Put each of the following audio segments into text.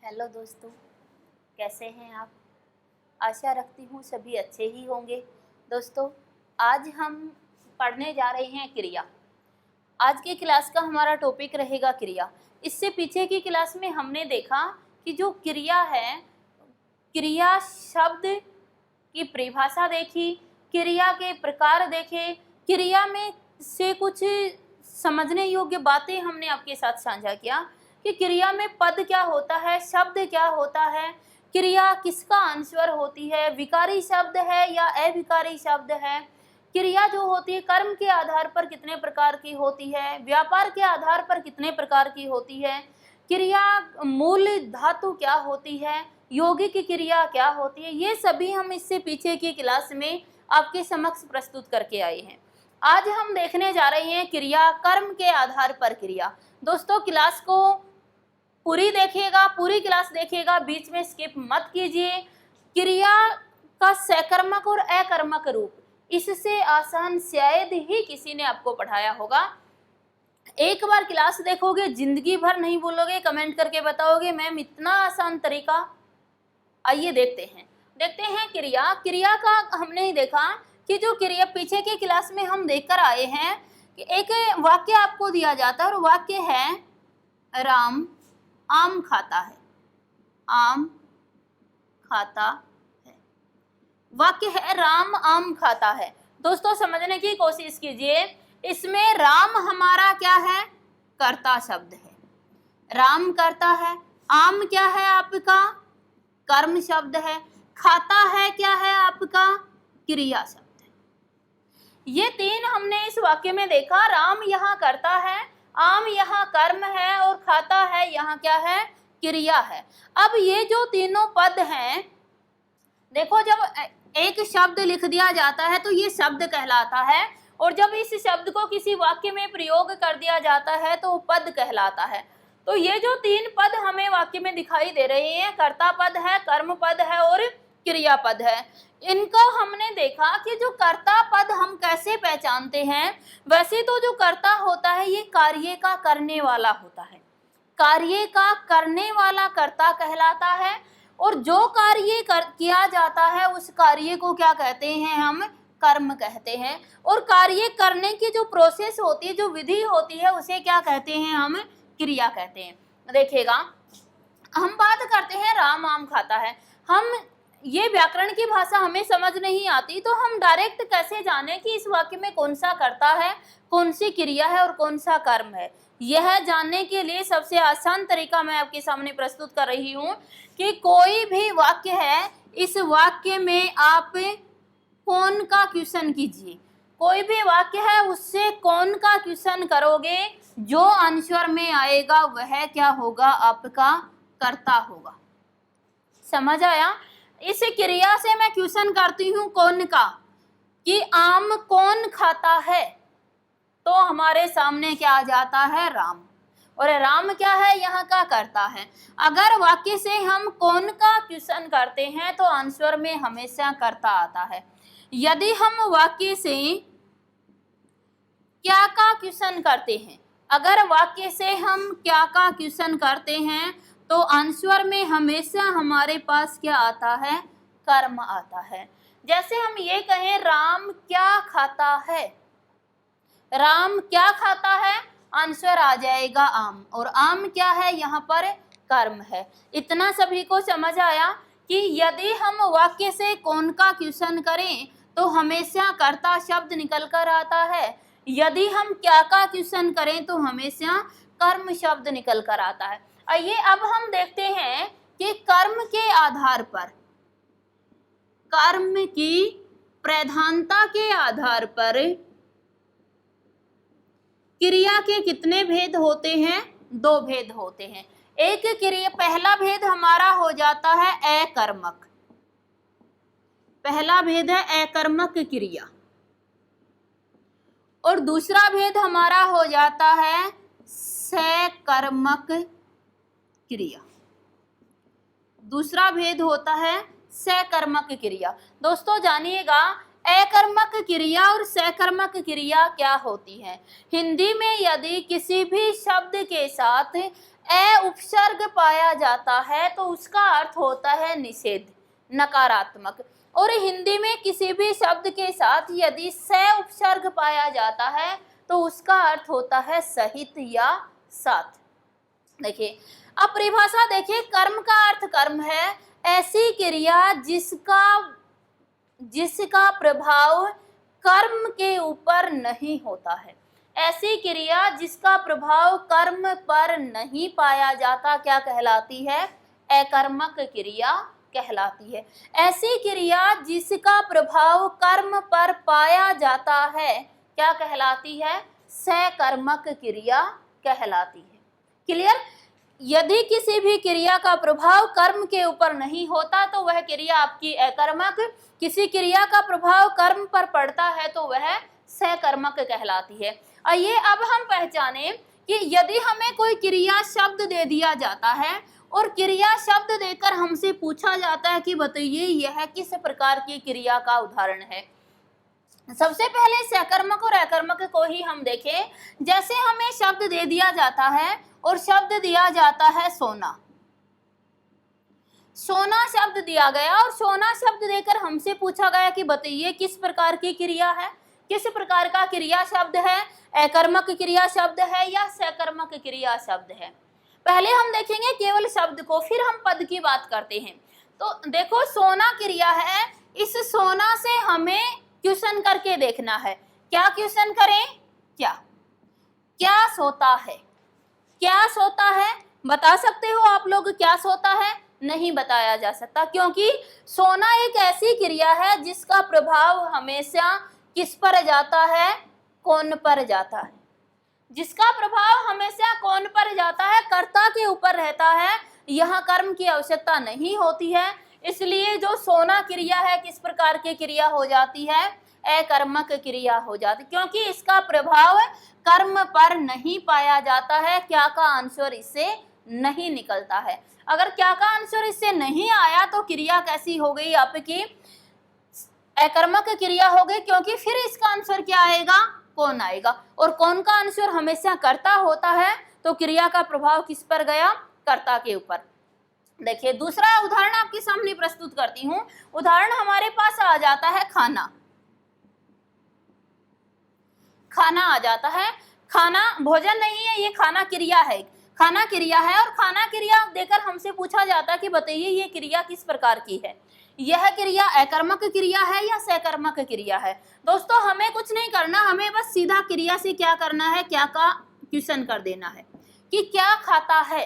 Hello दोस्तों, कैसे हैं आप? आशा रखती हूँ सभी अच्छे ही होंगे। दोस्तों, आज हम पढ़ने जा रहे हैं क्रिया। आज की क्लास का हमारा टॉपिक रहेगा क्रिया। इससे पीछे की क्लास में हमने देखा कि जो क्रिया है, क्रिया शब्द की परिभाषा देखी, क्रिया के प्रकार देखे, क्रिया में से कुछ समझने योग्य बातें हमने आपके साथ साझा किया कि क्रिया में पद क्या होता है, शब्द क्या होता है, क्रिया किसका आंसर होती है, विकारी शब्द है या अविकारी शब्द है, क्रिया जो होती है कर्म के आधार पर कितने प्रकार की होती है, व्यापार के आधार पर कितने प्रकार की होती है, क्रिया मूल धातु क्या होती है, यौगिक क्रिया क्या होती है, ये सभी हम इससे पीछे की क्लास में आपके समक्ष प्रस्तुत करके आए हैं। आज हम देखने जा रहे हैं क्रिया कर्म के आधार पर क्रिया। दोस्तों, क्लास को पूरी देखिएगा, पूरी क्लास देखिएगा, बीच में स्किप मत कीजिए। क्रिया का सकर्मक और अकर्मक रूप, इससे आसान शायद ही किसी ने आपको पढ़ाया होगा। एक बार क्लास देखोगे, जिंदगी भर नहीं भूलोगे, कमेंट करके बताओगे मैम इतना आसान तरीका। आइए देखते हैं क्रिया का हमने देखा कि जो क्रिया पीछे की क्लास में हम देखकर आए हैं कि एक वाक्य आपको दिया जाता है और वाक्य है राम आम खाता है। आम खाता है, वाक्य है राम आम खाता है। दोस्तों, समझने की कोशिश कीजिए, इसमें राम हमारा क्या है? कर्ता शब्द है। राम कर्ता है, आम क्या है आपका? कर्म शब्द है, खाता है क्या है आपका? क्रिया शब्द है। ये तीन हमने इस वाक्य में देखा। राम यहाँ करता है, आम यहाँ कर्म है और खाता है यहाँ क्या है? क्रिया है। अब ये जो तीनों पद हैं, देखो, जब एक शब्द लिख दिया जाता है तो ये शब्द कहलाता है, और जब इस शब्द को किसी वाक्य में प्रयोग कर दिया जाता है तो पद कहलाता है। तो ये जो तीन पद हमें वाक्य में दिखाई दे रहे हैं, कर्ता पद है, कर्म पद है और क्रिया पद है, इनको हमने देखा कि जो कर्ता पद हम कैसे पहचानते हैं। वैसे तो जो कर्ता होता है ये कार्य का करने वाला होता है, कार्य का करने वाला कर्ता कहलाता है, और जो कार्य किया जाता है उस कार्य को क्या कहते हैं? हम कर्म कहते हैं। और कार्य करने की जो प्रोसेस होती है, जो विधि होती है, उसे क्या कहते हैं? हम क्रिया कहते हैं। देखिएगा, हम बात करते हैं राम आम खाता है। हम ये व्याकरण की भाषा हमें समझ नहीं आती, तो हम डायरेक्ट कैसे जाने कि इस वाक्य में कौन सा कर्ता है, कौन सी क्रिया है और कौन सा कर्म है? यह जानने के लिए सबसे आसान तरीका मैं आपके सामने प्रस्तुत कर रही हूँ कि कोई भी वाक्य है, इस वाक्य में आप कौन का क्वेश्चन कीजिए। कोई भी वाक्य है उससे कौन का क्वेश्चन करोगे, जो आंसर में आएगा वह क्या होगा? आपका कर्ता होगा। समझ आया? इस क्रिया से मैं क्वेश्चन करती हूँ कौन का, कि आम कौन खाता है, तो हमारे सामने क्या आ जाता है? राम। और राम क्या है? यहाँ का कर्ता है। अगर वाक्य से हम कौन का क्वेश्चन करते हैं तो आंसर में हमेशा कर्ता आता है। यदि हम वाक्य से क्या का क्वेश्चन करते हैं, अगर वाक्य से हम क्या का क्वेश्चन करते हैं तो आंसर में हमेशा हमारे पास क्या आता है? कर्म आता है। जैसे हम ये कहें राम क्या खाता है, राम क्या खाता है, आंसर आ जाएगा आम, और आम क्या है? यहाँ पर कर्म है। इतना सभी को समझ आया कि यदि हम वाक्य से कौन का क्वेश्चन करें तो हमेशा कर्ता शब्द निकल कर आता है, यदि हम क्या का क्वेश्चन करें तो हमेशा कर्म शब्द निकल कर आता है। आइए अब हम देखते हैं कि कर्म के आधार पर, कर्म की प्रधानता के आधार पर क्रिया के कितने भेद होते हैं? दो भेद होते हैं। एक क्रिया, पहला भेद हमारा हो जाता है अकर्मक, पहला भेद है अकर्मक क्रिया, और दूसरा भेद हमारा हो जाता है सकर्मक क्रिया। दूसरा भेद होता है सकर्मक क्रिया। दोस्तों, जानिएगा अकर्मक क्रिया और सकर्मक क्रिया क्या होती है। हिंदी में यदि किसी भी शब्द के साथ ए उपसर्ग पाया जाता है तो उसका अर्थ होता है निषेध, नकारात्मक। और हिंदी में किसी भी शब्द के साथ यदि से उपसर्ग पाया जाता है तो उसका अर्थ होता है सहित या साथ। देखिए अब परिभाषा देखिए, कर्म का अर्थ कर्म है ऐसी क्रिया जिसका प्रभाव कर्म के ऊपर नहीं होता है। ऐसी क्रिया जिसका प्रभाव कर्म पर नहीं पाया जाता क्या कहलाती है? अकर्मक क्रिया कहलाती है। ऐसी क्रिया जिसका प्रभाव कर्म पर पाया जाता है क्या कहलाती है? सकर्मक क्रिया कहलाती है। क्लियर? यदि किसी भी क्रिया का प्रभाव कर्म के ऊपर नहीं होता तो वह क्रिया आपकी अकर्मक, किसी क्रिया का प्रभाव कर्म पर पड़ता है तो वह सकर्मक कहलाती है। आइए अब हम पहचाने कि यदि हमें कोई क्रिया शब्द दे दिया जाता है और क्रिया शब्द देकर हमसे पूछा जाता है कि बताइए यह किस प्रकार की क्रिया का उदाहरण है। सबसे पहले सकर्मक और अकर्मक को ही हम देखें। जैसे हमें शब्द दे दिया जाता है और शब्द दिया जाता है सोना, सोना शब्द दिया गया और सोना शब्द देकर हमसे पूछा गया कि बताइए किस प्रकार की क्रिया है, किस प्रकार का क्रिया शब्द है, अकर्मक क्रिया शब्द है या सकर्मक क्रिया शब्द है। पहले हम देखेंगे केवल शब्द को, फिर हम पद की बात करते हैं। तो देखो सोना क्रिया है, इस सोना से हमें क्वेश्चन करके देखना है। क्या क्वेश्चन करें? क्या सोता है? क्या सोता है? बता सकते हो आप लोग क्या सोता है? नहीं बताया जा सकता, क्योंकि सोना एक ऐसी क्रिया है जिसका प्रभाव हमेशा किस पर जाता है? कौन पर जाता है। जिसका प्रभाव हमेशा कौन पर जाता है? कर्ता के ऊपर रहता है। यहाँ कर्म की आवश्यकता नहीं होती है, इसलिए जो सोना क्रिया है किस प्रकार की क्रिया हो जाती है? अकर्मक क्रिया हो जाती, क्योंकि इसका प्रभाव कर्म पर नहीं पाया जाता है। क्या का आंसर इससे नहीं निकलता है। अगर क्या का आंसर इससे नहीं आया तो क्रिया कैसी हो गई आपकी? अकर्मक क्रिया हो गई, क्योंकि फिर इसका आंसर क्या आएगा? कौन आएगा, और कौन का आंसर हमेशा कर्ता होता है, तो क्रिया का प्रभाव किस पर गया? कर्ता के ऊपर। देखिए दूसरा उदाहरण आपके सामने प्रस्तुत करती हूँ। उदाहरण हमारे पास आ जाता है खाना। खाना आ जाता है। खाना भोजन नहीं है, ये खाना क्रिया है। खाना क्रिया है और खाना क्रिया देकर हमसे पूछा जाता है कि बताइए ये क्रिया किस प्रकार की है। यह क्रिया अकर्मक क्रिया है या सकर्मक क्रिया है। दोस्तों हमें कुछ नहीं करना, हमें बस सीधा क्रिया से क्या करना है? क्या का क्वेश्चन कर देना है कि क्या खाता है।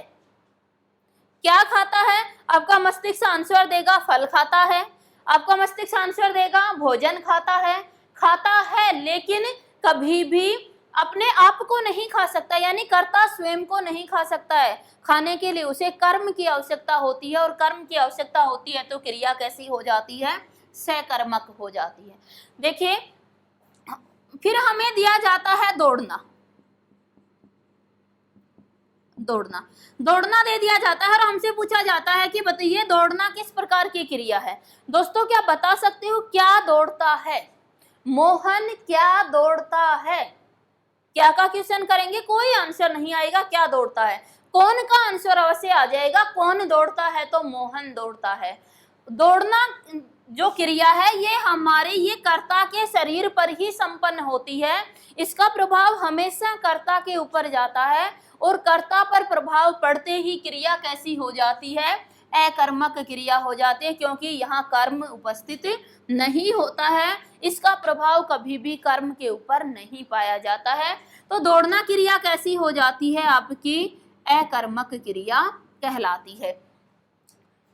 क्या खाता है? आपका मस्तिष्क आंसर देगा फल खाता है, आपका मस्तिष्क आंसर देगा भोजन खाता है। खाता है लेकिन कभी भी अपने आप को नहीं खा सकता, यानी कर्ता स्वयं को नहीं खा सकता है। खाने के लिए उसे कर्म की आवश्यकता होती है, और कर्म की आवश्यकता होती है तो क्रिया कैसी हो जाती है? सकर्मक हो जाती है। देखिए फिर हमें दिया जाता है दौड़ना। दौड़ना दे दिया जाता है और हमसे पूछा जाता है कि बताइए दौड़ना किस प्रकार की क्रिया है। दोस्तों क्या बता सकते हो क्या दौड़ता है? मोहन क्या दौड़ता है? क्या का क्वेश्चन करेंगे, कोई आंसर नहीं आएगा। क्या दौड़ता है, कौन का आंसर अवश्य आ जाएगा। कौन दौड़ता है? तो मोहन दौड़ता है। दौड़ना जो क्रिया है ये कर्ता के शरीर पर ही संपन्न होती है। इसका प्रभाव हमेशा कर्ता के ऊपर जाता है, और कर्ता पर प्रभाव पड़ते ही क्रिया कैसी हो जाती है? अकर्मक क्रिया हो जाती है, क्योंकि यहाँ कर्म उपस्थित नहीं होता है। इसका प्रभाव कभी भी कर्म के ऊपर नहीं पाया जाता है। तो दौड़ना क्रिया कैसी हो जाती है? आपकी अकर्मक क्रिया कहलाती है।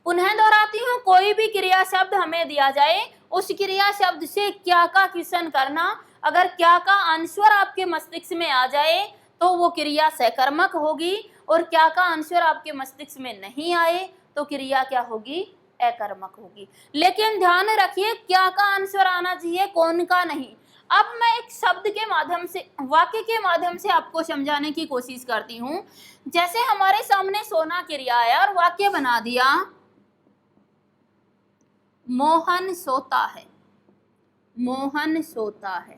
पुनः दोहराती हूँ, कोई भी क्रिया शब्द हमें दिया जाए, उस क्रिया शब्द से क्या का क्वेश्चन करना। अगर क्या का आंसर आपके मस्तिष्क में आ जाए तो वो क्रिया सकर्मक होगी, और क्या का आंसर आपके मस्तिष्क में नहीं आए तो क्रिया क्या होगी? अकर्मक होगी। लेकिन ध्यान रखिए क्या का आंसर आना चाहिए, कौन का नहीं। अब मैं एक शब्द के माध्यम से, वाक्य के माध्यम से आपको समझाने की कोशिश करती हूँ। जैसे हमारे सामने सोना क्रिया आया और वाक्य बना दिया मोहन सोता है। मोहन सोता है,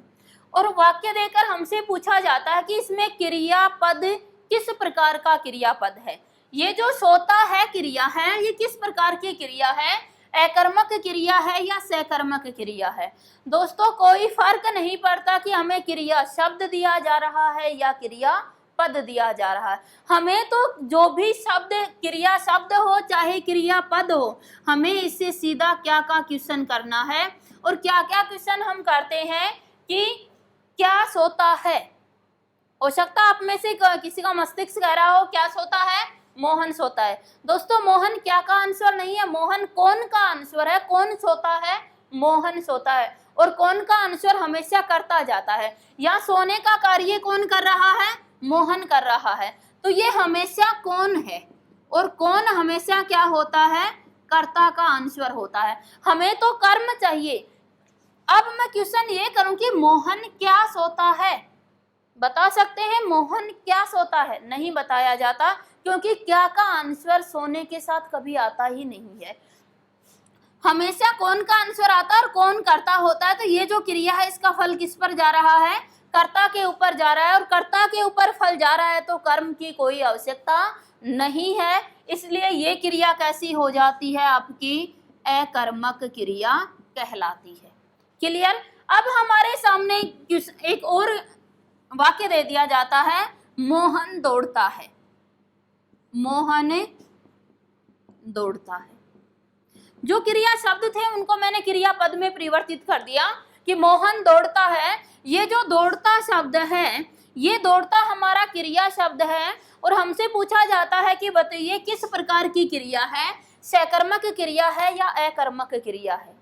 और वाक्य देकर हमसे पूछा जाता है कि इसमें क्रियापद किस प्रकार का क्रियापद है। ये जो सोता है क्रिया है, ये किस प्रकार की क्रिया है, अकर्मक क्रिया है या सकर्मक क्रिया है। दोस्तों कोई फर्क नहीं पड़ता कि हमें क्रिया शब्द दिया जा रहा है या क्रिया पद दिया जा रहा है, हमें तो जो भी शब्द क्रिया शब्द हो चाहे क्रिया पद हो, हमें इससे सीधा क्या का क्वेश्चन करना है। और क्या क्या क्वेश्चन हम करते हैं कि क्या सोता है। हो सकता है आप में से किसी का मस्तिष्क कह रहा हो क्या सोता है, मोहन सोता है। दोस्तों मोहन क्या का आंसर नहीं है, मोहन कौन का आंसर है। कौन सोता है, मोहन सोता है। और कौन का आंसर हमेशा करता जाता है, या सोने का कार्य कौन कर रहा है, मोहन कर रहा है। तो ये हमेशा कौन है, और कौन हमेशा क्या होता है, कर्ता का आंसर होता है। हमें तो कर्म चाहिए। अब मैं क्वेश्चन ये करूं कि मोहन क्या सोता है, बता सकते हैं मोहन क्या सोता है। नहीं बताया जाता, क्योंकि क्या का आंसर सोने के साथ कभी आता ही नहीं है, हमेशा कौन का आंसर आता है और कौन कर्ता होता है। तो ये जो क्रिया है इसका फल किस पर जा रहा है, कर्ता के ऊपर जा रहा है। और कर्ता के ऊपर फल जा रहा है तो कर्म की कोई आवश्यकता नहीं है, इसलिए ये क्रिया कैसी हो जाती है, आपकी अकर्मक क्रिया कहलाती है। क्लियर। अब हमारे सामने एक और वाक्य दे दिया जाता है, मोहन दौड़ता है। मोहन दौड़ता है। जो क्रिया शब्द थे उनको मैंने क्रिया पद में परिवर्तित कर दिया कि मोहन दौड़ता है। ये जो दौड़ता शब्द है, ये दौड़ता हमारा क्रिया शब्द है। और हमसे पूछा जाता है कि बताइए किस प्रकार की क्रिया है, सकर्मक क्रिया है या अकर्मक क्रिया है।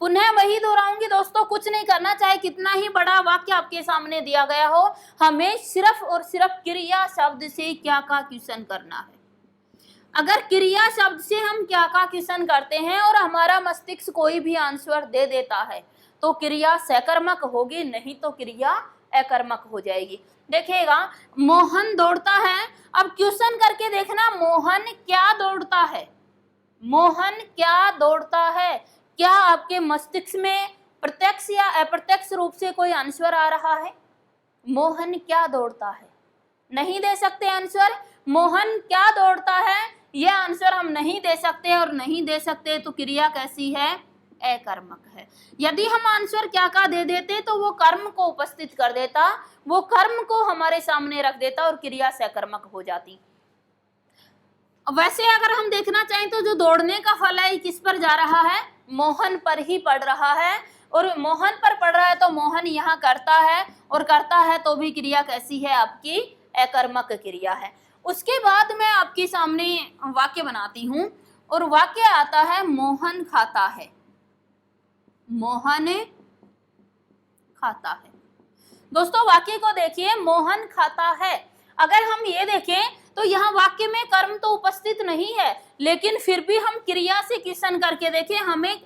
पुनः वही दोहराऊंगी दोस्तों, कुछ नहीं करना, चाहे कितना ही बड़ा वाक्य आपके सामने दिया गया हो, हमें सिर्फ और सिर्फ क्रिया शब्द से क्या का क्वेश्चन करना है। अगर क्रिया शब्द से हम क्या का क्वेश्चन करते हैं और हमारा मस्तिष्क कोई भी आंसर दे देता है तो क्रिया सकर्मक होगी, नहीं तो क्रिया अकर्मक हो जाएगी। देखिएगा, मोहन दौड़ता है। अब क्वेश्चन करके देखना, मोहन क्या दौड़ता है, मोहन क्या दौड़ता है। क्या आपके मस्तिष्क में प्रत्यक्ष या अप्रत्यक्ष रूप से कोई आंसर आ रहा है, मोहन क्या दौड़ता है। नहीं दे सकते आंसर, मोहन क्या दौड़ता है, यह आंसर हम नहीं दे सकते। और नहीं दे सकते तो क्रिया कैसी है, अकर्मक है। यदि हम आंसर क्या का दे देते तो वो कर्म को उपस्थित कर देता, वो कर्म को हमारे सामने रख देता और क्रिया सकर्मक हो जाती। वैसे अगर हम देखना चाहें तो जो दौड़ने का फल है किस पर जा रहा है, मोहन पर ही पड़ रहा है। और मोहन पर पड़ रहा है तो मोहन यहाँ करता है, और करता है तो भी क्रिया कैसी है, आपकी अकर्मक क्रिया है। उसके बाद मैं आपके सामने वाक्य बनाती हूँ, और वाक्य आता है मोहन खाता है। मोहन खाता है। दोस्तों वाक्य को देखिए, मोहन खाता है। अगर हम ये देखें तो यहाँ वाक्य में कर्म तो उपस्थित नहीं है, लेकिन फिर भी हम क्रिया से क्वेश्चन करके देखें, हमें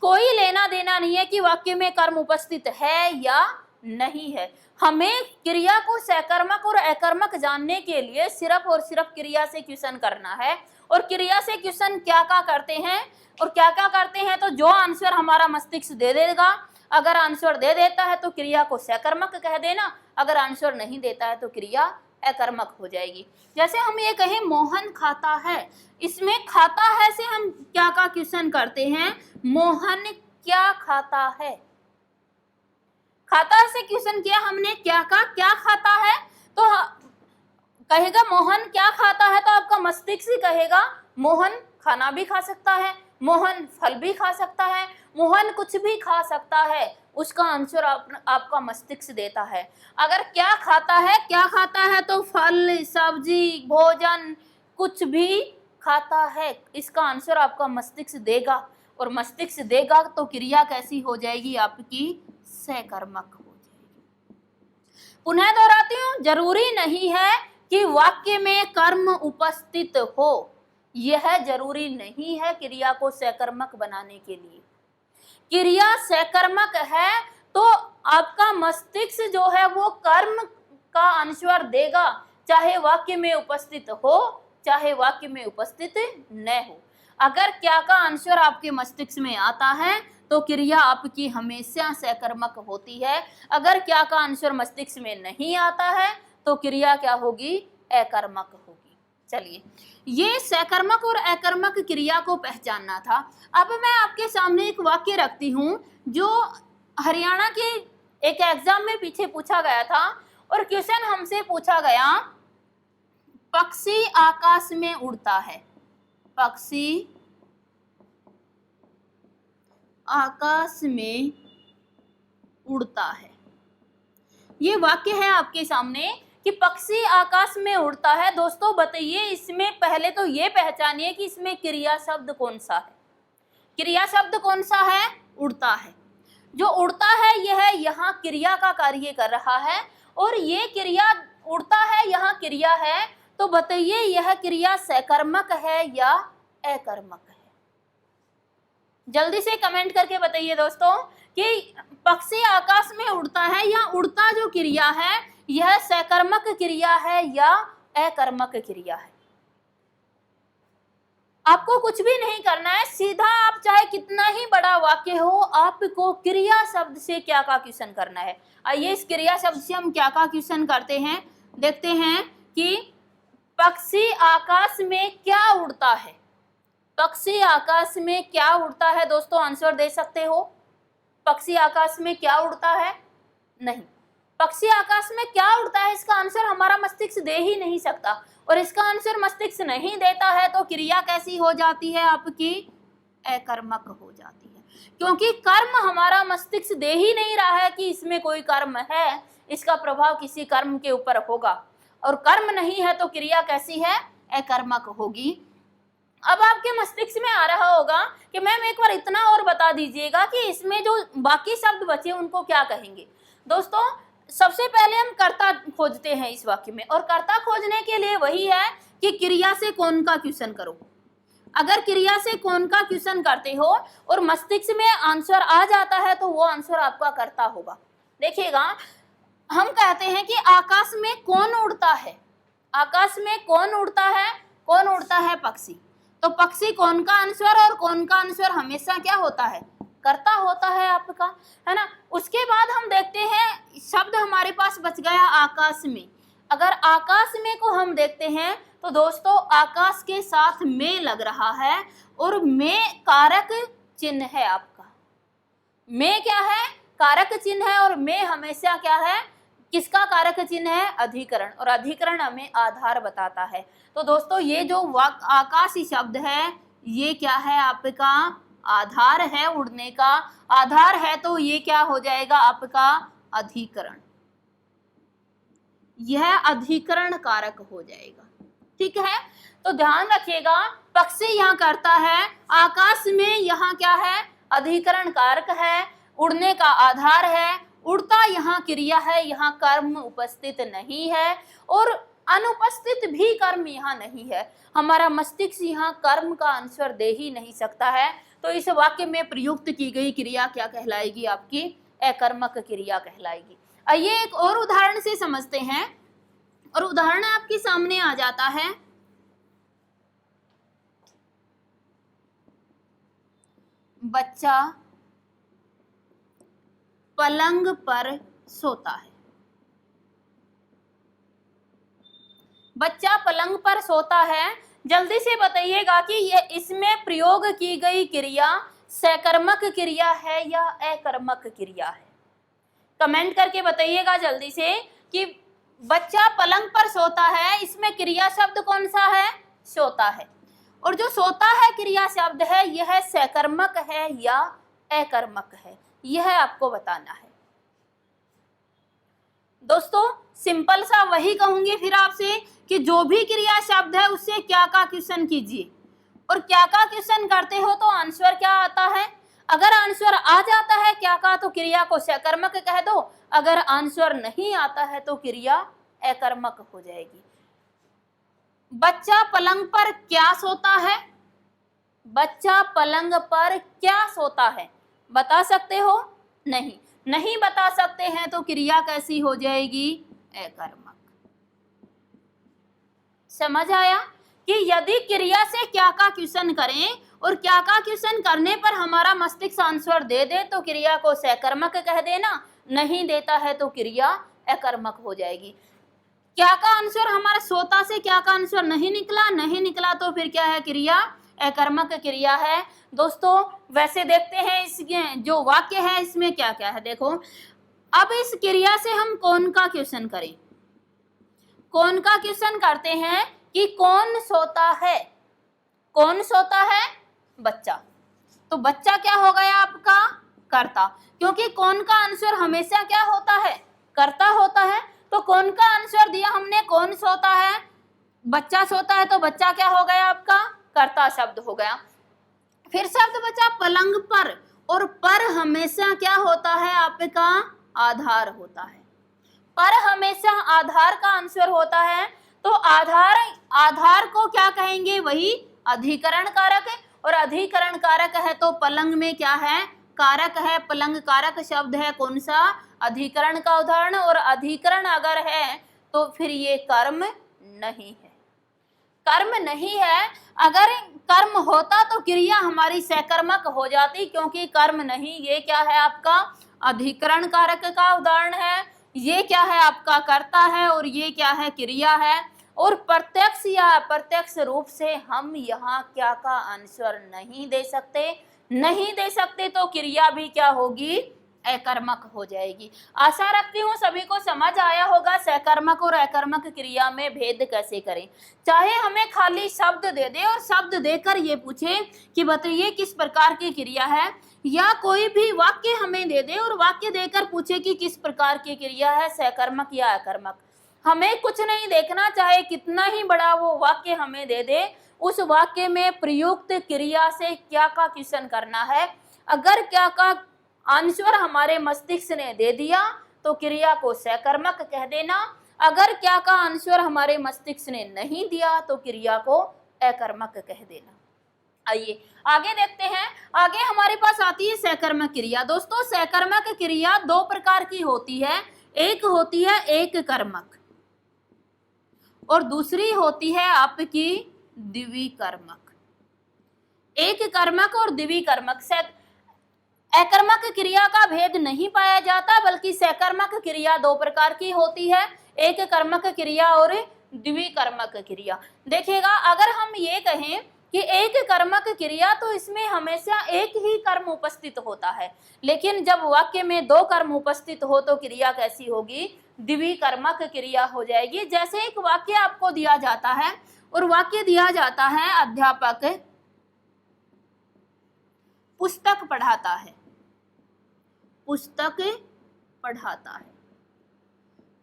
कोई लेना देना नहीं है कि वाक्य में कर्म उपस्थित है या नहीं है। हमें क्रिया को सकर्मक और अकर्मक जानने के लिए सिर्फ और सिर्फ क्रिया से क्वेश्चन करना है। और क्रिया से क्वेश्चन क्या क्या करते हैं और क्या क्या करते हैं, तो जो आंसर हमारा मस्तिष्क दे देगा, अगर आंसर दे देता है तो क्रिया को सकर्मक कह देना, अगर आंसर नहीं देता है तो क्रिया अकर्मक हो जाएगी। जैसे हम ये कहें मोहन खाता है, इसमें खाता है से हम क्या का क्वेश्चन करते हैं, मोहन क्या खाता है। खाता से क्वेश्चन किया हमने, क्या का क्या खाता है, तो कहेगा मोहन क्या खाता है, तो आपका मस्तिष्क कहेगा मोहन खाना भी खा सकता है, मोहन फल भी खा सकता है, मोहन कुछ भी खा सकता है। उसका आंसर आपका मस्तिष्क देता है। अगर क्या खाता है, क्या खाता है तो फल, सब्जी, भोजन कुछ भी खाता है, इसका आंसर आपका मस्तिष्क देगा। और मस्तिष्क देगा तो क्रिया कैसी हो जाएगी, आपकी सकर्मक हो जाएगी। पुनः दोहराती हूँ, जरूरी नहीं है कि वाक्य में कर्म उपस्थित हो, यह जरूरी नहीं है क्रिया को सकर्मक बनाने के लिए। क्रिया सकर्मक है तो आपका मस्तिष्क जो है वो कर्म का आंसर देगा, चाहे वाक्य में उपस्थित हो चाहे वाक्य में उपस्थित न हो। अगर क्या का आंसर आपके मस्तिष्क में आता है तो क्रिया आपकी हमेशा सकर्मक होती है। अगर क्या का आंसर मस्तिष्क में नहीं आता है तो क्रिया क्या होगी, अकर्मक होगी। चलिए, ये सकर्मक और अकर्मक क्रिया को पहचानना था। अब मैं आपके सामने एक वाक्य रखती हूँ जो हरियाणा के एक एग्जाम में पीछे पूछा गया था, और क्वेश्चन हमसे पूछा गया, पक्षी आकाश में उड़ता है, पक्षी आकाश में उड़ता है। ये वाक्य है आपके सामने कि पक्षी आकाश में उड़ता है। दोस्तों बताइए, इसमें पहले तो ये पहचानिए कि इसमें क्रिया शब्द कौन सा है। क्रिया शब्द कौन सा है? उड़ता है। जो उड़ता है यह यहाँ क्रिया का कार्य कर रहा है, और ये क्रिया उड़ता है यहाँ क्रिया है, तो बताइए यह क्रिया सकर्मक है या अकर्मक है? जल्दी से कमेंट करके बताइए दोस्तों कि पक्षी आकाश में उड़ता है, या उड़ता जो क्रिया है यह सकर्मक क्रिया है या अकर्मक क्रिया है। आपको कुछ भी नहीं करना है, सीधा आप चाहे कितना ही बड़ा वाक्य हो, आपको क्रिया शब्द से क्या का क्वेश्चन करना है। आइए इस क्रिया शब्द से हम क्या का क्वेश्चन करते हैं, देखते हैं कि पक्षी आकाश में क्या उड़ता है। पक्षी आकाश में क्या उड़ता है? दोस्तों आंसर दे सकते हो। पक्षी आकाश में क्या उड़ता है? नहीं, पक्षी आकाश में क्या उड़ता है इसका आंसर हमारा मस्तिष्क दे ही नहीं सकता, और इसका आंसर मस्तिष्क नहीं देता है तो क्रिया कैसी हो जाती है आपकी? अकर्मक हो जाती है, क्योंकि कर्म हमारा मस्तिष्क दे ही नहीं रहा है कि इसमें कोई कर्म है, इसका प्रभाव किसी कर्म के ऊपर होगा, और कर्म नहीं है तो क्रिया कैसी है? अकर्मक होगी। अब आपके मस्तिष्क में आ रहा होगा कि मैम एक बार इतना और बता दीजिएगा कि इसमें जो बाकी शब्द बचे उनको क्या कहेंगे। दोस्तों सबसे पहले हम कर्ता खोजते हैं इस वाक्य में, और कर्ता खोजने के लिए वही है कि क्रिया से कौन का क्वेश्चन करो। अगर क्रिया से कौन का क्वेश्चन करते हो और मस्तिष्क में आंसर आ जाता है तो वो आंसर आपका कर्ता होगा। देखिएगा, हम कहते हैं कि आकाश में कौन उड़ता है, आकाश में कौन उड़ता है? कौन उड़ता है? पक्षी। तो पक्षी कौन का आंसर, और कौन का आंसर हमेशा क्या होता है? कर्ता होता है आपका, है ना। उसके बाद हम देखते हैं शब्द हमारे पास बच गया आकाश में। अगर आकाश में को हम देखते हैं तो दोस्तों आकाश के साथ में लग रहा है, और में कारक चिन्ह है आपका। में क्या है? कारक चिन्ह है, और में हमेशा क्या है? किसका कारक चिन्ह है? अधिकरण, और अधिकरण हमें आधार बताता है। तो दोस्तों ये जो आकाशी शब्द है ये क्या है? आपका आधार है, उड़ने का आधार है, तो ये क्या हो जाएगा? आपका अधिकरण। यह अधिकरण कारक हो जाएगा, ठीक है। तो ध्यान रखिएगा, पक्षी यहाँ करता है, आकाश में यहाँ क्या है? अधिकरण कारक है, उड़ने का आधार है, उड़ता यहाँ क्रिया है, यहाँ कर्म उपस्थित नहीं है, और अनुपस्थित भी कर्म यहाँ नहीं है। हमारा मस्तिष्क यहाँ कर्म का आंसर दे ही नहीं सकता है, तो इस वाक्य में प्रयुक्त की गई क्रिया क्या कहलाएगी? आपकी अकर्मक क्रिया कहलाएगी। आइए एक और उदाहरण से समझते हैं, और उदाहरण आपके सामने आ जाता है। बच्चा पलंग पर सोता है। बच्चा पलंग पर सोता है। जल्दी से बताइएगा कि ये इसमें प्रयोग की गई क्रिया सकर्मक क्रिया है या अकर्मक क्रिया है? कमेंट करके बताइएगा जल्दी से कि बच्चा पलंग पर सोता है, इसमें क्रिया शब्द कौन सा है? सोता है। और जो सोता है क्रिया शब्द है यह सकर्मक है या अकर्मक है, यह आपको बताना है। दोस्तों सिंपल सा वही कहूंगी फिर आपसे कि जो भी क्रिया शब्द है उससे क्या का क्वेश्चन कीजिए, और क्या का क्वेश्चन करते हो तो आंसर क्या आता है। अगर आंसर आ जाता है क्या का तो क्रिया को सकर्मक कह दो, अगर आंसर नहीं आता है तो क्रिया अकर्मक हो जाएगी। बच्चा पलंग पर क्या सोता है? बच्चा पलंग पर क्या सोता है? बता सकते हो? नहीं, नहीं बता सकते हैं तो क्रिया कैसी हो जाएगी? अकर्मक। समझ आया कि यदि क्रिया से क्या का क्वेश्चन करें और क्या का क्वेश्चन करने पर हमारा मस्तिष्क आंसर दे दे तो क्रिया को सकर्मक कह देना, नहीं देता है तो क्रिया अकर्मक हो जाएगी। क्या का आंसर हमारा सोता से क्या का आंसर नहीं निकला, नहीं निकला तो फिर क्या है, क्रिया अकर्मक क्रिया है। दोस्तों वैसे देखते हैं इस जो वाक्य है इसमें क्या क्या है। देखो अब इस क्रिया से हम कौन का क्वेश्चन करें, कौन का क्वेश्चन करते हैं कि कौन सोता है, कौन सोता है, बच्चा। तो बच्चा क्या हो गया आपका, कर्ता, क्योंकि कौन का आंसर हमेशा क्या होता है, कर्ता होता है। तो कौन का आंसर दिया हमने, कौन सोता है, बच्चा सोता है, तो बच्चा क्या हो गया आपका, कर्ता शब्द हो गया। फिर शब्द बचा पलंग पर, और पर हमेशा क्या होता है आपका, आधार होता है। पर हमेशा आधार का आंसर होता है। तो आधार, आधार को क्या कहेंगे, वही अधिकरण कारक है, और अधिकरण कारक है तो पलंग में क्या है, कारक है। पलंग कारक शब्द है, कौन सा, अधिकरण का उदाहरण। और अधिकरण अगर है तो फिर ये कर्म नहीं है, कर्म नहीं है। अगर कर्म होता तो क्रिया हमारी सकर्मक हो जाती, क्योंकि कर्म नहीं, ये क्या है आपका अधिकरण कारक का उदाहरण है, ये क्या है आपका कर्ता है, और ये क्या है, क्रिया है। और प्रत्यक्ष या अप्रत्यक्ष रूप से हम यहाँ क्या का आंसर नहीं दे सकते, नहीं दे सकते तो क्रिया भी क्या होगी, अकर्मक हो जाएगी। आशा रखती हूँ सभी को समझ आया होगा सकर्मक और अकर्मक क्रिया में भेद कैसे करें। चाहे हमें खाली शब्द दे दे और शब्द देकर ये पूछे कि बताइए किस प्रकार की क्रिया है, या कोई भी वाक्य हमें दे दे और वाक्य देकर पूछे कि किस प्रकार की क्रिया है, सकर्मक या अकर्मक। हमें कुछ नहीं देखना, चाहे कितना ही बड़ा वो वाक्य हमें दे दे, उस वाक्य में प्रयुक्त क्रिया से क्या का क्वेश्चन करना है। अगर क्या का आंसर हमारे मस्तिष्क ने दे दिया तो क्रिया को सकर्मक कह देना, अगर क्या का आंसर हमारे मस्तिष्क ने नहीं दिया तो क्रिया को अकर्मक कह देना। आइए आगे देखते हैं। आगे हमारे पास आती है सकर्मक क्रिया। दोस्तों सकर्मक क्रिया दो प्रकार की होती है, एक होती है एक कर्मक और दूसरी होती है आपकी द्विकर्मक। एक कर्मक और द्विकर्मक। अकर्मक क्रिया का भेद नहीं पाया जाता, बल्कि सकर्मक क्रिया दो प्रकार की होती है, एक कर्मक क्रिया और द्विकर्मक क्रिया। देखिएगा अगर हम ये कहें कि एक कर्मक क्रिया तो इसमें हमेशा एक ही कर्म उपस्थित होता है, लेकिन जब वाक्य में दो कर्म उपस्थित हो तो क्रिया कैसी होगी, द्विकर्मक क्रिया हो जाएगी। जैसे एक वाक्य आपको दिया जाता है और वाक्य दिया जाता है अध्यापक पुस्तक पढ़ाता है, पुस्तक पढ़ाता है,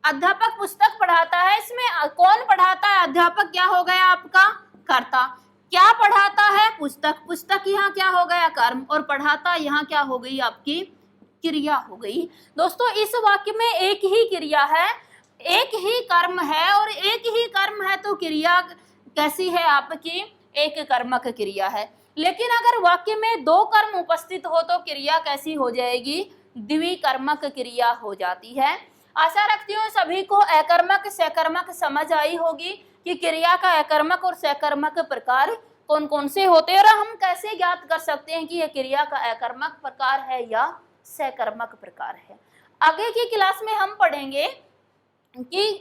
अध्यापक पुस्तक पढ़ाता है। इसमें कौन पढ़ाता है, अध्यापक क्या हो गया आपका, कर्ता। क्या पढ़ाता है, पुस्तक, पुस्तक यहाँ क्या हो गया, कर्म, और पढ़ाता यहाँ क्या हो गई आपकी क्रिया हो गई। दोस्तों इस वाक्य में एक ही क्रिया है, एक ही कर्म है, और एक ही कर्म है तो क्रिया कैसी है आपकी, एक कर्मक क्रिया है। लेकिन अगर वाक्य में दो कर्म उपस्थित हो तो क्रिया कैसी हो जाएगी, द्विकर्मक क्रिया हो जाती है। आशा रखती हूँ सभी को अकर्मक सकर्मक समझ आई होगी कि क्रिया का अकर्मक और सकर्मक प्रकार कौन कौन से होते हैं, और हम कैसे ज्ञात कर सकते हैं कि यह क्रिया का अकर्मक प्रकार है या सकर्मक प्रकार है। आगे की क्लास में हम पढ़ेंगे कि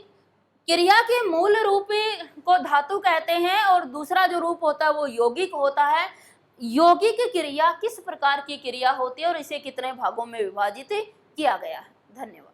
क्रिया के मूल रूप को धातु कहते हैं और दूसरा जो रूप होता है वो यौगिक होता है। यौगिक क्रिया किस प्रकार की क्रिया होती है और इसे कितने भागों में विभाजित किया गया है। धन्यवाद।